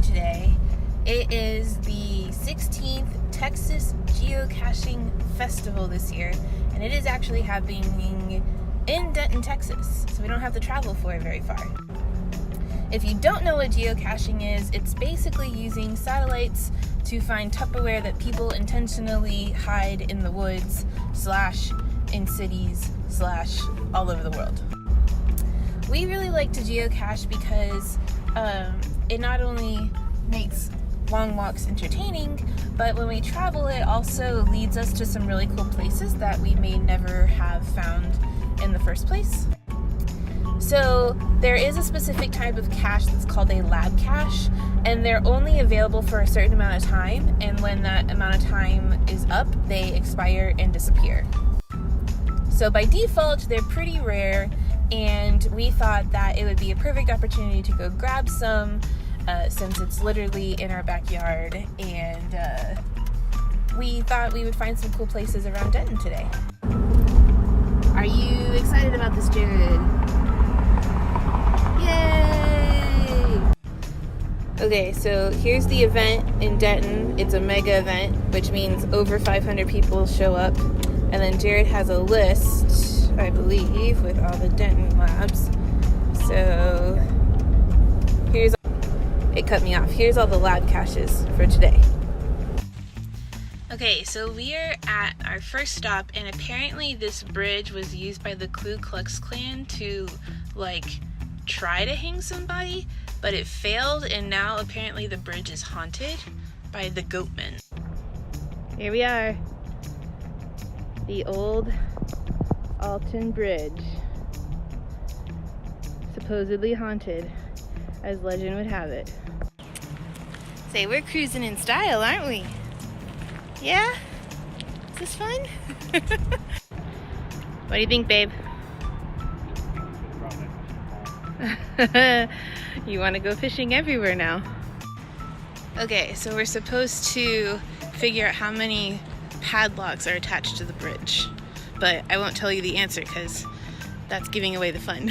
today. It is the 16th Texas Geocaching Festival this year, and it is actually happening in Denton, Texas, so we don't have to travel for it very far. If you don't know what geocaching is, it's basically using satellites to find Tupperware that people intentionally hide in the woods / in cities / all over the world. We really like to geocache because it not only makes long walks entertaining, but when we travel it also leads us to some really cool places that we may never have found in the first place. So there is a specific type of cache that's called a lab cache, and they're only available for a certain amount of time, and when that amount of time is up, they expire and disappear. So by default, they're pretty rare, and we thought that it would be a perfect opportunity to go grab some since it's literally in our backyard, and we thought we would find some cool places around Denton today. Are you excited about this, Jared? Yay! Okay, so here's the event in Denton. It's a mega event, which means over 500 people show up. And then Jared has a list, I believe, with all the Denton labs. So it cut me off. Here's all the lab caches for today. Okay, so we are at our first stop, and apparently this bridge was used by the Ku Klux Klan to, try to hang somebody, but it failed, and now apparently the bridge is haunted by the Goatmen. Here we are. The old Alton Bridge. Supposedly haunted, as legend would have it. Say, we're cruising in style, aren't we? Yeah? Is this fun? What do you think, babe? You want to go fishing everywhere now. Okay, so we're supposed to figure out how many padlocks are attached to the bridge, but I won't tell you the answer because that's giving away the fun.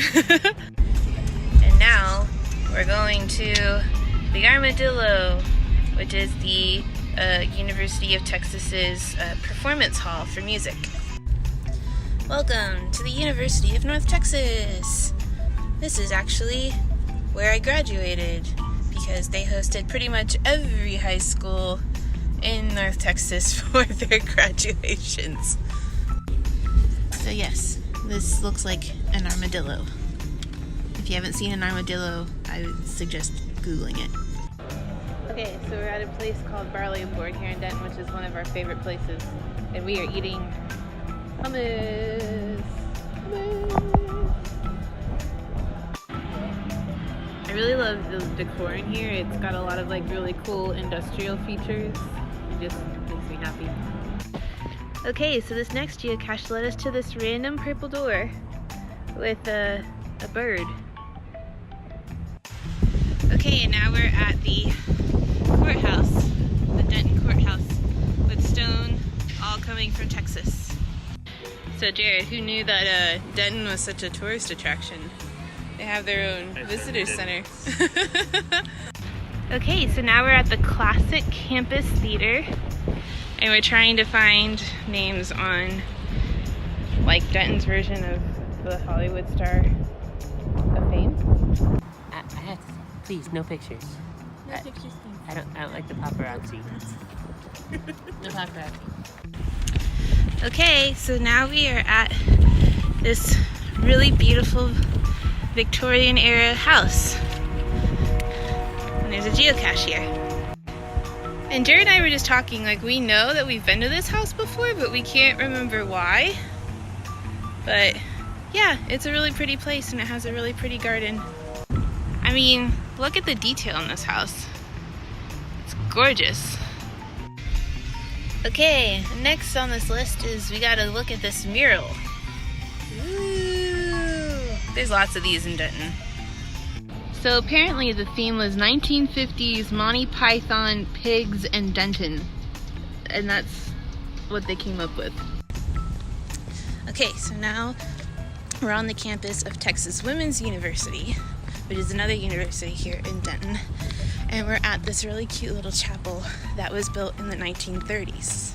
And now we're going to the Armadillo, which is the University of Texas's performance hall for music. Welcome to the University of North Texas. This is actually where I graduated because they hosted pretty much every high school in North Texas for their graduations. So yes, this looks like an armadillo. If you haven't seen an armadillo, I would suggest Googling it. Okay, so we're at a place called Barley Board here in Denton, which is one of our favorite places, and we are eating hummus. I really love the decor in here. It's got a lot of really cool industrial features. It just makes me happy. Okay, so this next geocache led us to this random purple door with a bird. Okay, and now we're at the courthouse, the Denton courthouse, with stone all coming from Texas. So Jared, who knew that Denton was such a tourist attraction? They have their own visitor center. Okay, so now we're at the Classic Campus Theater, and we're trying to find names on Denton's version of the Hollywood star of fame. I have to, please, no pictures. No pictures, please. I don't like the paparazzi. No paparazzi. Okay, so now we are at this really beautiful Victorian era house. And there's a geocache here. And Jared and I were just talking, we know that we've been to this house before, but we can't remember why. But yeah, it's a really pretty place, and it has a really pretty garden. I mean, look at the detail in this house. It's gorgeous. Okay, next on this list is we gotta look at this mural. Ooh, there's lots of these in Denton. So apparently the theme was 1950s Monty Python, pigs, and Denton. And that's what they came up with. Okay, so now we're on the campus of Texas Women's University, which is another university here in Denton. And we're at this really cute little chapel that was built in the 1930s.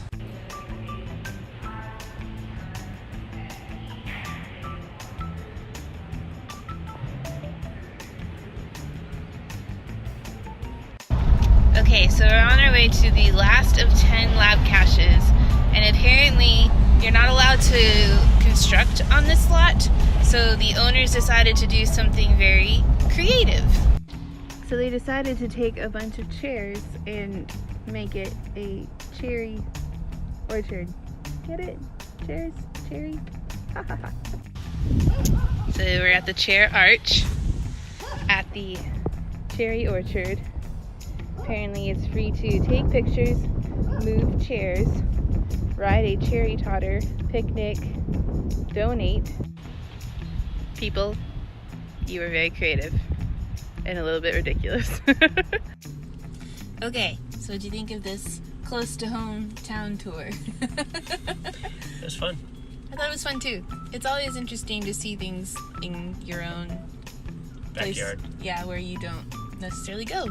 Okay, so we're on our way to the last of 10 lab caches, and apparently you're not allowed to construct on this lot, so the owners decided to do something very creative. So they decided to take a bunch of chairs and make it a cherry orchard. Get it? Chairs? Cherry? So we're at the chair arch at the cherry orchard. Apparently it's free to take pictures, move chairs, ride a cherry totter, picnic, donate. People, you were very creative and a little bit ridiculous. Okay, so what do you think of this close to home town tour? It was fun. I thought it was fun too. It's always interesting to see things in your own Backyard. place, yeah, where you don't necessarily go.